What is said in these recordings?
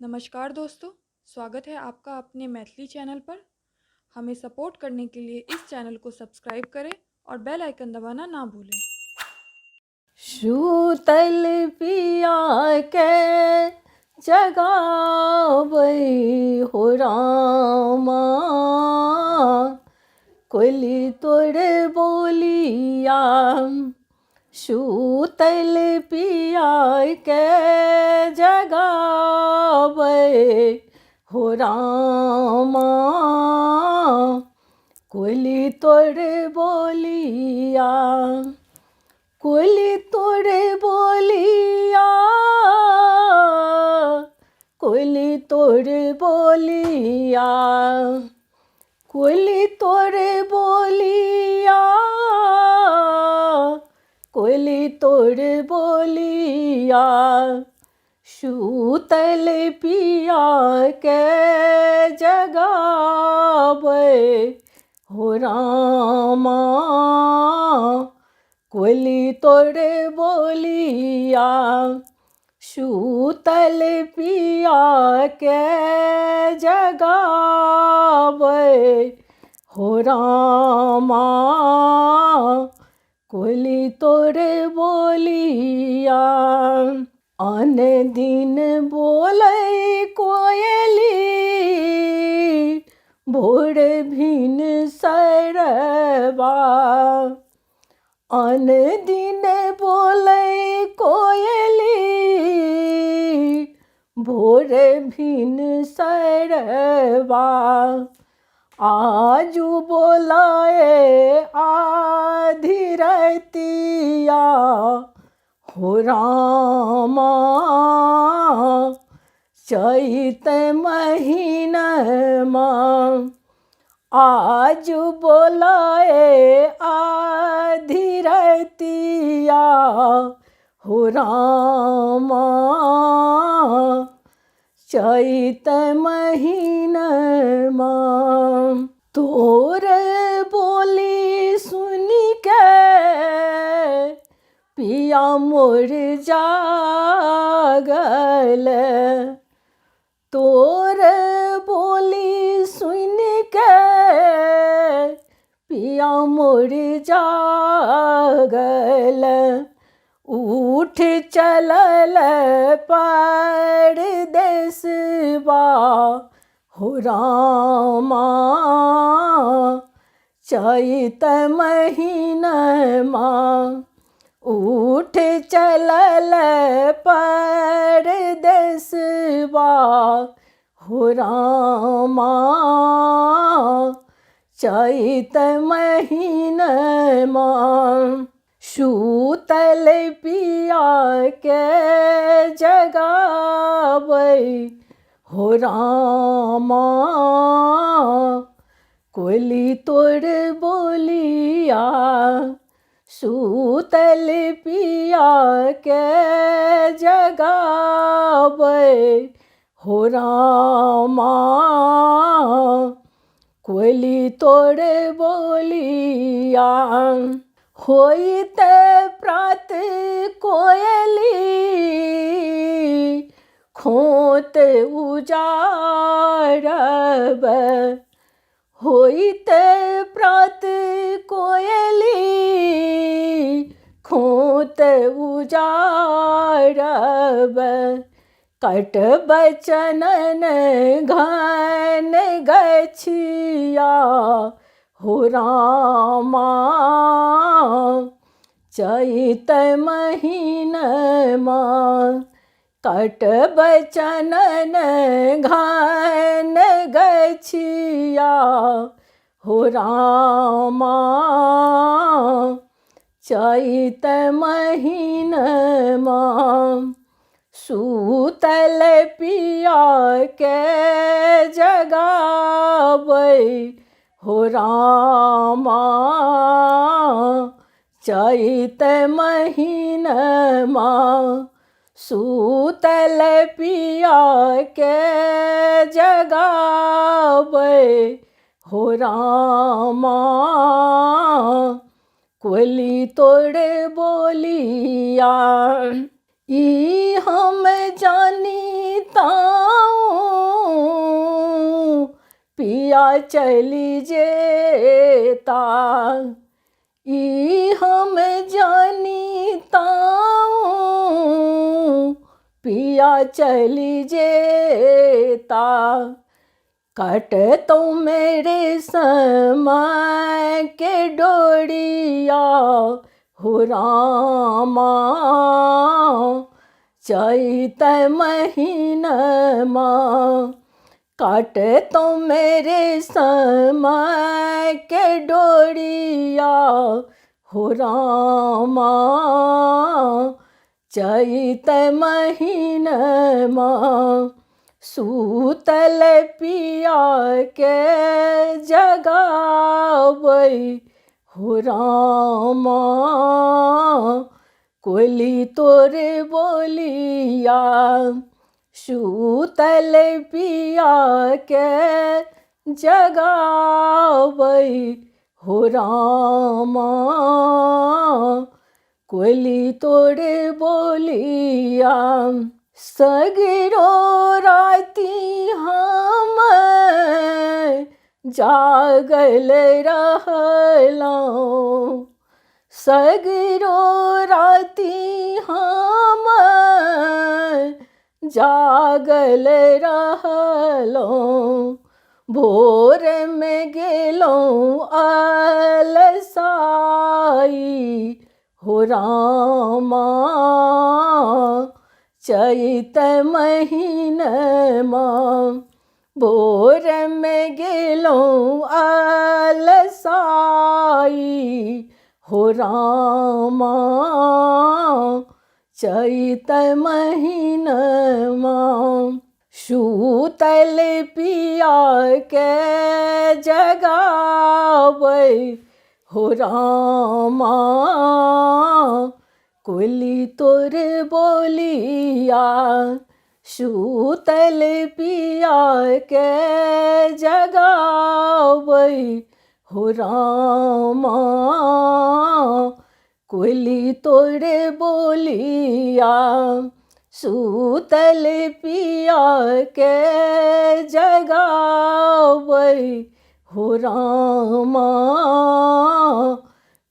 नमस्कार दोस्तों, स्वागत है आपका अपने मैथिली चैनल पर। हमें सपोर्ट करने के लिए इस चैनल को सब्सक्राइब करें और बेल आइकन दबाना ना भूलें। सूतल पिया के जगावै हो रामा, कोली तोड़ बोलिया। सूतल पिया के जगावै हो रामा, कोली तोड़ बोलिया। कोली तोड़ बोलिया, कोली तोड़ बोलिया, कोली तोड़ बोलिया, कोली तोड़ बोलिया। सूतल पिया के जगावै हो रामा, कोली तोड़ बोलिया। सूतल पिया के जगावै हो रामा, कोली तोड़ बोलिया। आन दिन बोलै कोयली, भोर भिन सरबा। आन दिन बोलै कोयली, भोर भिन सरबा। आजू बोलाए आधी रतिया हो रामा, चैत महीनमा। आज बोलाए आधी रतिया हो रामा, चैत महीनमा। तोर बोली सुनी के पिया मोर जागल, तोर बोली सुन के पिया मोर जागल। उठ चलल परदेसबा हो रामा, चैत महीनमा। उठ चलल परदेसबा हो रामा, चैत महीनमा। सूतल पिया के जगावै हो रामा, कोली तोड़ बोलिया। सूतल पिया के जगावै हो रामा, कोली तोड़ बोलिया। होइते प्रात कोयली, खोत उजाड़ब। होइते प्रात कोयली, खोत उजाड़ब। कटब चनन घन गछिया हो रामा, चैत महीनमा। कटब चनन घन गछिया हो रामा, चैत महीनमा। सूतल पिया के जगावै हो रामा, चैत महीनमा। सूतल पिया के जगावै हो रामा, कोली तोड़ बोलिया। ई हम जानी ताऊ पिया चली जेता ई हम जानीताऊं पिया चली जेता कट तो मेरे समय के डोरिया हो रामा चैत महीनमा काट तो मेरे समय के डोरिया हो रामा चैत महीनमा सूतल पिया के जगावै हो रामा कोयली तोरे बोलिया सूतल पिया के जगावै हो रामा कोयली तोरे बोलिया सगरो राती हम जागल रहलौं सगरो राती हम जागल रहलौं भोर में गेलौं अलसाई हो रामा चैत महीनमा भोर में गेलौं अलसाई हो रामा चैत महीनमा सूतल पिया के जगावै हो रामा कोयली तोर बोलिया सूतल पिया के जगावै हो रामा कोयली तोर बोलिया सूतल पिया के जगावै हो रामा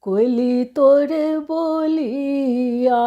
कोयली तोर बोलिया।